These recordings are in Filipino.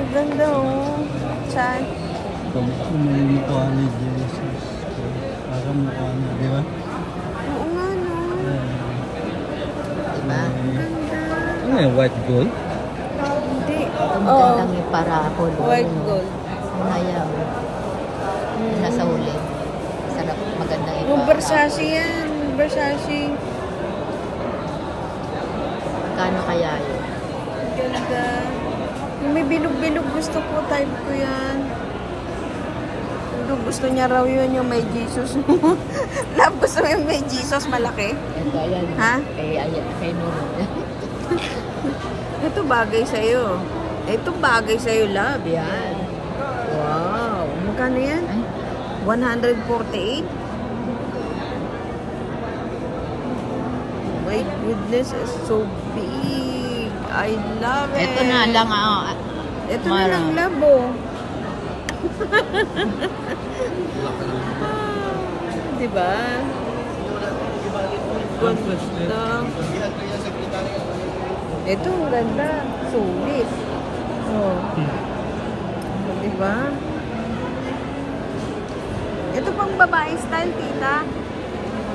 Ganda oh. Saan? May mukha ni Jesus. Parang mukha niya, di ba? Oo nga no. Diba? Ganda. Ano yung white gold? Hindi. Ang gandang yung parapol. White gold. Ayaw. Nasa huli. Sarap, maganda yung Yung Versace yan. Versace. Kano kaya yun? Ganda. Yung may bilog-bilog gusto ko. Type ko yan. Gusto niya raw yun yung may Jesus. Love, gusto mo yung may Jesus malaki? Ito, ayan. Ha? Kay Nuro. Ito bagay sa'yo. Ito bagay sa'yo, love. Yan. Wow. Magkano yan? Ay, 148? My goodness, it's so big. I love it. ito na lang. Ito na lang, love, oh. Diba? Ganda. Ito, ang ganda. Sulit. Oh. Diba? Ito pang babae style, tita.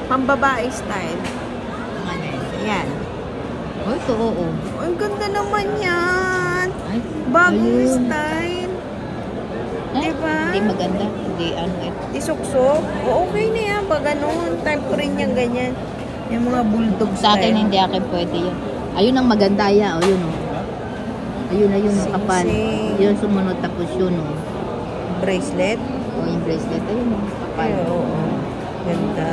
Pang babae style. ano yun? Yan. Oh, ito, oo. Ang ganda naman yan. Ay, Bagong ayun. style. Diba? Hindi maganda. Hindi, ano, ito. Isuksok. O, okay na yan. Pag ganun, type ko rin yung ganyan. Yung mga bulldog Sa akin, style. hindi akin pwede yun. Ayun ang maganda, ya. O, yun, o. Ayun, Sing, kapal. sing. Yun sumunod, tapos yun, o. Bracelet. O, yung bracelet, ayun, o. Kapal. Ay, oo. Ganda.